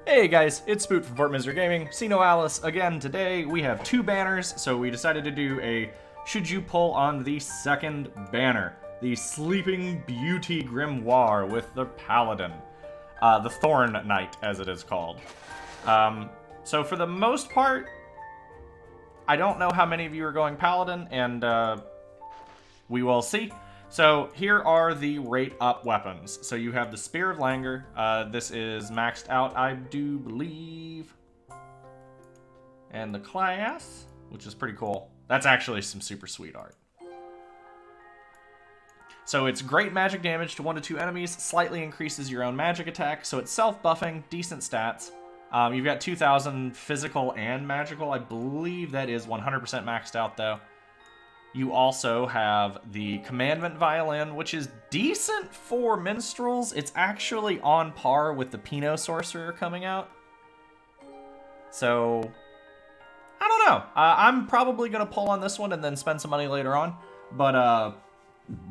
Hey guys, it's Spoot from Fort Misery Gaming, Sinoalice again. Today we have two banners, so we decided to do a should you pull on the second banner, the Sleeping Beauty Grimoire with the Paladin, the Thorn Knight as it is called. So for the most part, I don't know how many of you are going Paladin, and we will see. So here are the rate up weapons. So you have the Spear of Langur. This is maxed out, I do believe. And the class, which is pretty cool. That's actually some super sweet art. So it's great magic damage to 1 to 2 enemies, slightly increases your own magic attack, so it's self-buffing, decent stats. You've got 2,000 physical and magical. I believe that is 100% maxed out though. You also have the Commandment Violin, which is decent for minstrels. It's actually on par with the Pinot Sorcerer coming out. So, I don't know. I'm probably going to pull on this one and then spend some money later on. But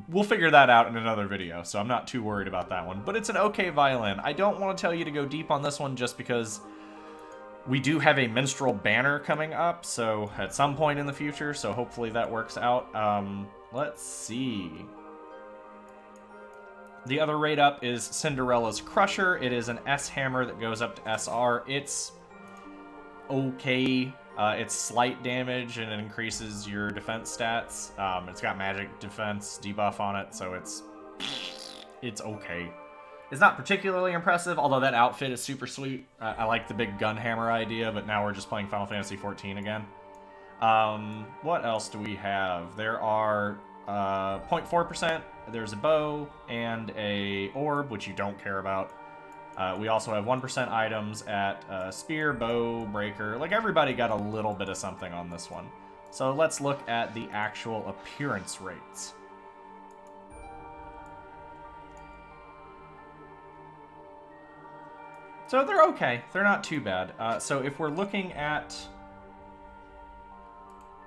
we'll figure that out in another video, so I'm not too worried about that one. But it's an okay violin. I don't want to tell you to go deep on this one just because we do have a minstrel banner coming up, so at some point in the future, so hopefully that works out. Let's see. The other rate up is Cinderella's Crusher. It is an S hammer that goes up to SR. It's okay. It's slight damage and it increases your defense stats. It's got magic defense debuff on it, so it's okay. It's not particularly impressive, although that outfit is super sweet. I like the big gun hammer idea, but now we're just playing Final Fantasy XIV again. What else do we have? There are 0.4%. There's a bow and a orb, which you don't care about. We also have 1% items at spear, bow, breaker. Like, everybody got a little bit of something on this one. So let's look at the actual appearance rates. So they're okay. They're not too bad. So if we're looking at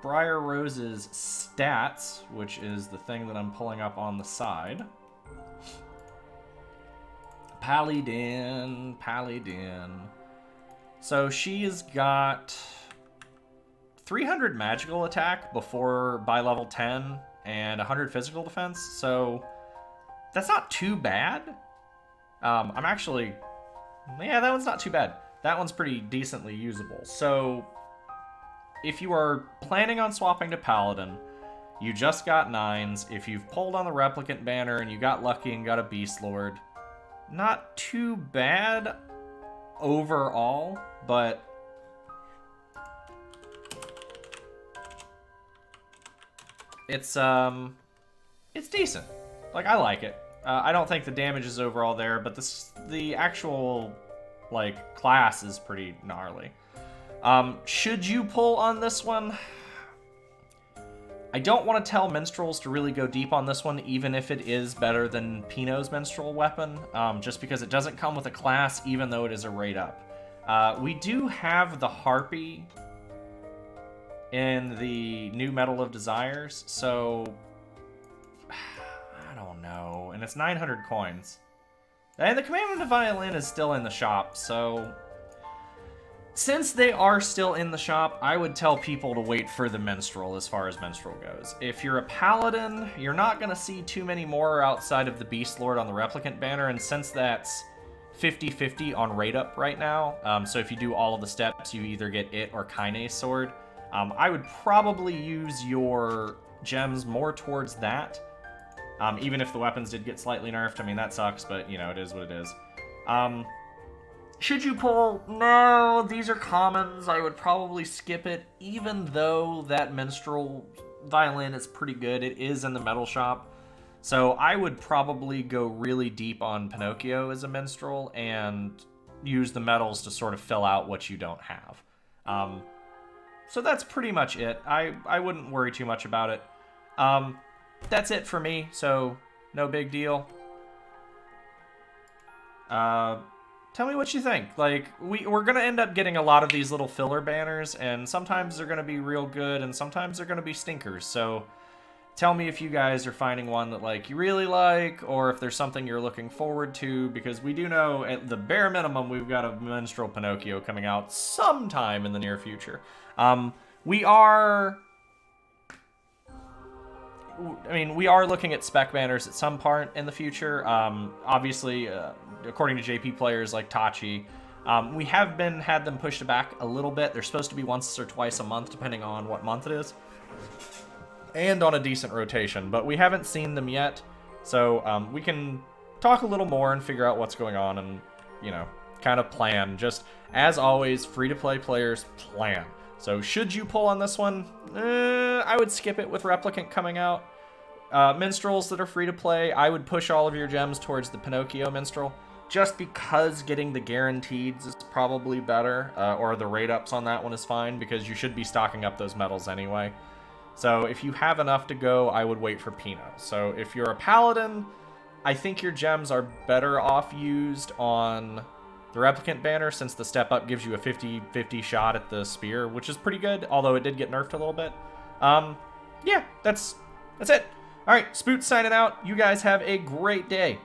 Briar Rose's stats, which is the thing that I'm pulling up on the side. Paladin. So she's got 300 magical attack by level 10 and 100 physical defense. So that's not too bad. I'm actually... Yeah, that one's not too bad. That one's pretty decently usable. So, if you are planning on swapping to Paladin, you just got 9s. If you've pulled on the Replicant banner and you got lucky and got a Beast Lord, not too bad overall, but it's decent. Like, I like it. I don't think the damage is overall there, but the actual, like, class is pretty gnarly. Should you pull on this one? I don't want to tell minstrels to really go deep on this one, even if it is better than Pinot's minstrel weapon, just because it doesn't come with a class, even though it is a rate up. We do have the Harpy in the new Medal of Desires, so... I don't know, and it's 900 coins. And the Commandment of Violin is still in the shop, so... Since they are still in the shop, I would tell people to wait for the Minstrel as far as Minstrel goes. If you're a Paladin, you're not going to see too many more outside of the Beast Lord on the Replicant banner, and since that's 50-50 on rate up right now, so if you do all of the steps, you either get it or Kinase Sword, I would probably use your gems more towards that. Even if the weapons did get slightly nerfed, I mean, that sucks, but, you know, it is what it is. Should you pull? No, these are commons. I would probably skip it, even though that Minstrel Violin is pretty good. It is in the metal shop. So I would probably go really deep on Pinocchio as a Minstrel and use the metals to sort of fill out what you don't have. So that's pretty much it. I wouldn't worry too much about it. That's it for me, so no big deal. Tell me what you think. Like, we're gonna end up getting a lot of these little filler banners, and sometimes they're gonna be real good, and sometimes they're gonna be stinkers. So Tell me if you guys are finding one that like you really like, or if there's something you're looking forward to, because we do know at the bare minimum we've got a Minstrel Pinocchio coming out sometime in the near future. We are looking at spec banners at some part in the future. Obviously, according to JP players like Tachi, we have had them pushed back a little bit. They're supposed to be once or twice a month, depending on what month it is, and on a decent rotation, but we haven't seen them yet. So we can talk a little more and figure out what's going on and, you know, kind of plan. Just, as always, free-to-play players plan. So should you pull on this one, I would skip it with Replicant coming out. Minstrels that are free-to-play, I would push all of your gems towards the Pinocchio Minstrel, just because getting the guaranteeds is probably better, or the rate ups on that one is fine, because you should be stocking up those medals anyway. So if you have enough to go, I would wait for Pinot. So if you're a Paladin, I think your gems are better off used on the Replicant banner, since the step up gives you a 50-50 shot at the spear, which is pretty good, although it did get nerfed a little bit. Yeah, that's it. All right, Spoot signing out. You guys have a great day.